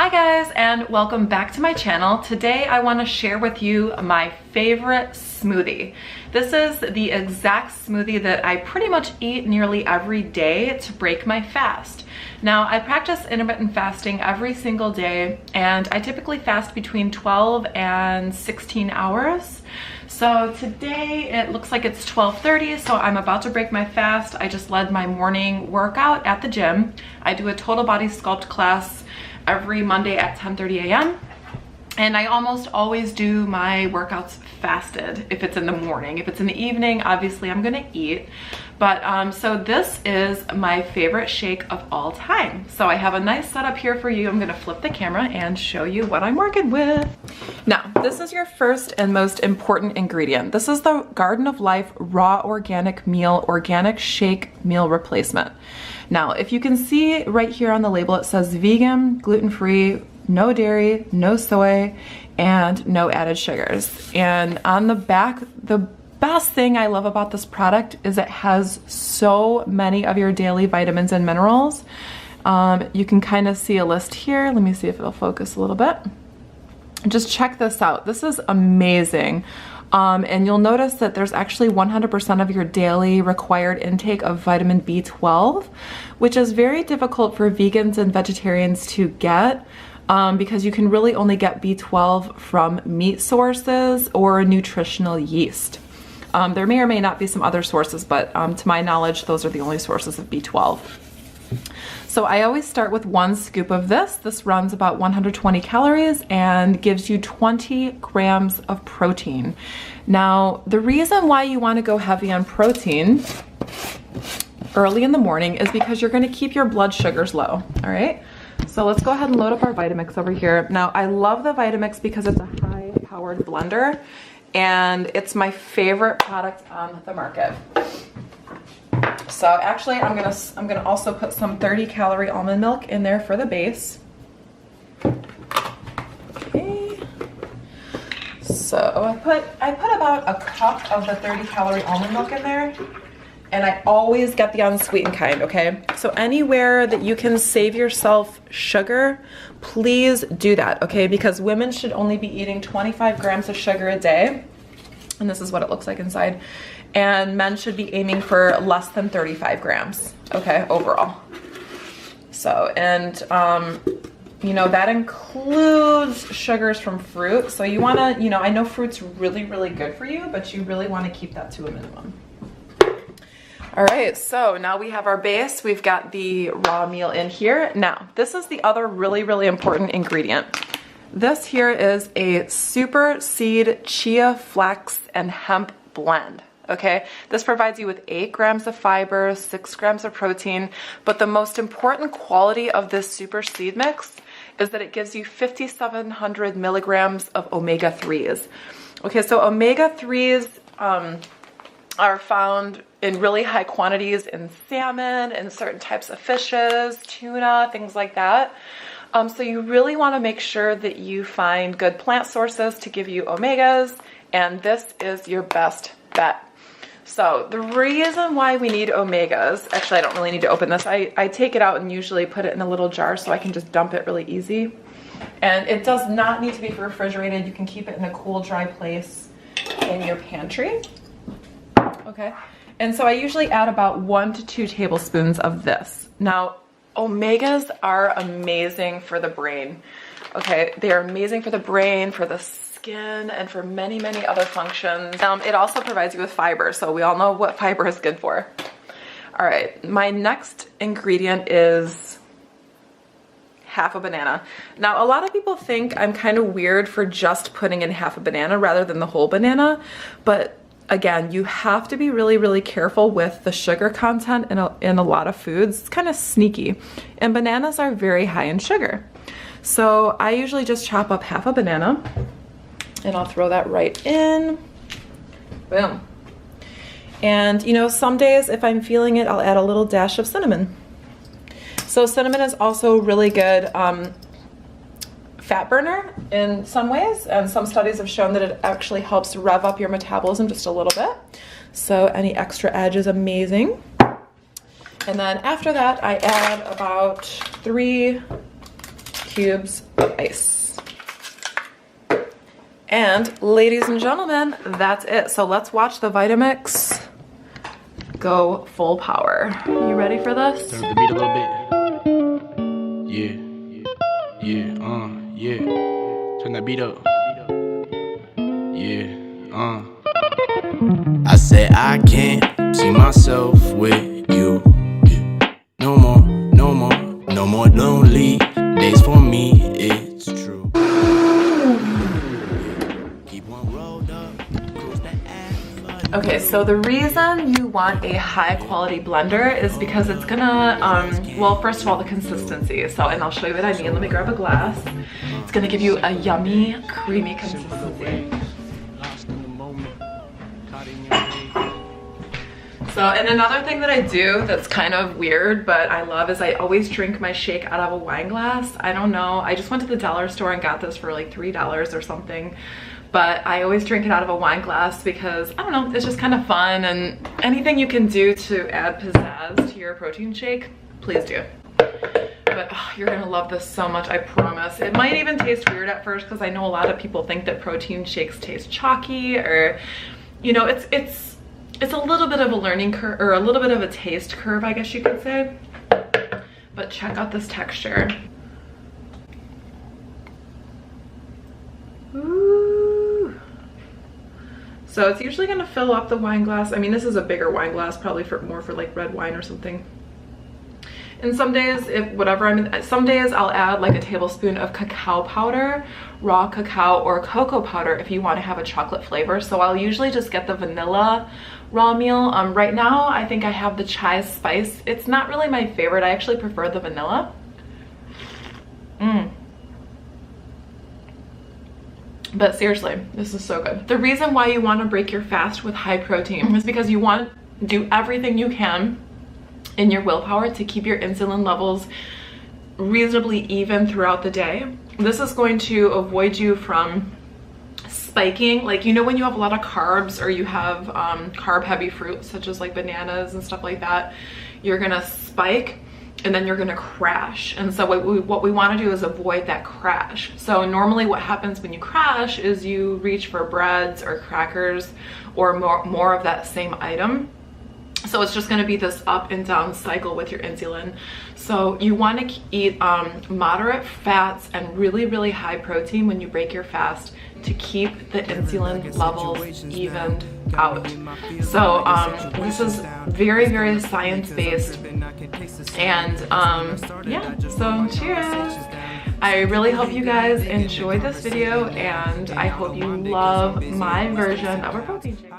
Hi guys, and welcome back to my channel. Today I want to share with you my favorite smoothie. This is the exact smoothie that I pretty much eat nearly every day to break my fast. Now, I practice intermittent fasting every single day, and I typically fast between 12 and 16 hours. So today it looks like it's 12:30, so I'm about to break my fast. I just led my morning workout at the gym. I do a total body sculpt class every Monday at 10:30 a.m. And I almost always do my workouts fasted if it's in the morning. If it's in the evening, obviously I'm gonna eat. But so this is my favorite shake of all time. So I have a nice setup here for you. I'm gonna flip the camera and show you what I'm working with. Now, this is your first and most important ingredient. This is the Garden of Life Raw Organic Meal Organic Shake Meal Replacement. Now, if you can see right here on the label, it says vegan, gluten-free, no dairy, no soy, and no added sugars. And on the back, the best thing I love about this product is it has so many of your daily vitamins and minerals. You can kind of see a list here. Let me see if it'll focus a little bit. Just check this out. This is amazing. And you'll notice that there's actually 100% of your daily required intake of vitamin B12, which is very difficult for vegans and vegetarians to get. Because you can really only get B12 from meat sources or nutritional yeast. There may or may not be some other sources, but to my knowledge, those are the only sources of B12. So I always start with 1 scoop of this. This runs about 120 calories and gives you 20 grams of protein. Now, the reason why you want to go heavy on protein early in the morning is because you're going to keep your blood sugars low, all right? So let's go ahead and load up our Vitamix over here. Now, I love the Vitamix because it's a high-powered blender, and it's my favorite product on the market. So actually, I'm gonna also put some 30-calorie almond milk in there for the base. Okay. So I put about a cup of the 30-calorie almond milk in there. And I always get the unsweetened kind, okay? So anywhere that you can save yourself sugar, please do that, okay? Because women should only be eating 25 grams of sugar a day. And this is what it looks like inside. And men should be aiming for less than 35 grams, okay, overall. So, and you know, that includes sugars from fruit. So you wanna, you know, I know fruit's really, really good for you, but you really wanna keep that to a minimum. All right, so now we have our base. We've got the raw meal in here. Now, this is the other really, really important ingredient. This here is a super seed chia, flax, and hemp blend, okay? This provides you with 8 grams of fiber, 6 grams of protein, but the most important quality of this super seed mix is that it gives you 5,700 milligrams of omega-3s. Okay, so omega-3s are found in really high quantities in salmon and certain types of fishes, tuna, things like that. So you really want to make sure that you find good plant sources to give you omegas, and this is your best bet. So the reason why we need omegas, actually I don't really need to open this. I take it out and usually put it in a little jar so I can just dump it really easy. And it does not need to be refrigerated. You can keep it in a cool, dry place in your pantry. Okay, and so I usually add about 1 to 2 tablespoons of this. Now, omegas are amazing for the brain. Okay, they are amazing for the brain, for the skin, and for many, many other functions. It also provides you with fiber, so we all know what fiber is good for. All right, my next ingredient is half a banana. Now, a lot of people think I'm kind of weird for just putting in half a banana rather than the whole banana, but again, you have to be really, really careful with the sugar content in a lot of foods. It's kind of sneaky. And bananas are very high in sugar. So I usually just chop up half a banana and I'll throw that right in. Boom. And you know, some days if I'm feeling it, I'll add a little dash of cinnamon. So cinnamon is also really good fat burner in some ways, and some studies have shown that it actually helps rev up your metabolism just a little bit. So any extra edge is amazing. And then after that, I add about 3 cubes of ice. And ladies and gentlemen, that's it. So let's watch the Vitamix go full power. You ready for this? Turn up the beat a little bit. Yeah. Turn that beat up. Yeah. I said I can't see myself with you. No more lonely days for me. It's true. Keep one rolled up. Okay, so the reason you want a high quality blender is because it's gonna, well, first of all, the consistency. So, and I'll show you what I mean. Let me grab a glass. It's gonna give you a yummy, creamy consistency. So, and another thing that I do that's kind of weird, but I love, is I always drink my shake out of a wine glass. I don't know, I just went to the dollar store and got this for like $3 or something. But I always drink it out of a wine glass because, I don't know, it's just kind of fun, and anything you can do to add pizzazz to your protein shake, please do. But oh, you're gonna love this so much, I promise. It might even taste weird at first because I know a lot of people think that protein shakes taste chalky, or, you know, it's a little bit of a learning curve, or a little bit of a taste curve, I guess you could say. But check out this texture. Ooh. So it's usually gonna fill up the wine glass. I mean, this is a bigger wine glass, probably for more for like red wine or something. And some days, some days I'll add like a tablespoon of cacao powder, raw cacao, or cocoa powder if you want to have a chocolate flavor. So I'll usually just get the vanilla raw meal. Right now I think I have the chai spice. It's not really my favorite. I actually prefer the vanilla. But seriously, this is so good. The reason why you want to break your fast with high protein is because you want to do everything you can in your willpower to keep your insulin levels reasonably even throughout the day. This is going to avoid you from spiking. Like, you know, when you have a lot of carbs, or you have carb heavy fruits such as like bananas and stuff like that, you're gonna spike and then you're gonna crash. And so what we want to do is avoid that crash. So normally what happens when you crash is you reach for breads or crackers or more of that same item. So it's just going to be this up and down cycle with your insulin. So you want to eat moderate fats and really high protein when you break your fast to keep the insulin levels evened out. So this is very science-based, and yeah, so cheers. I really hope you guys enjoyed this video, and I hope you love my version of a protein shake.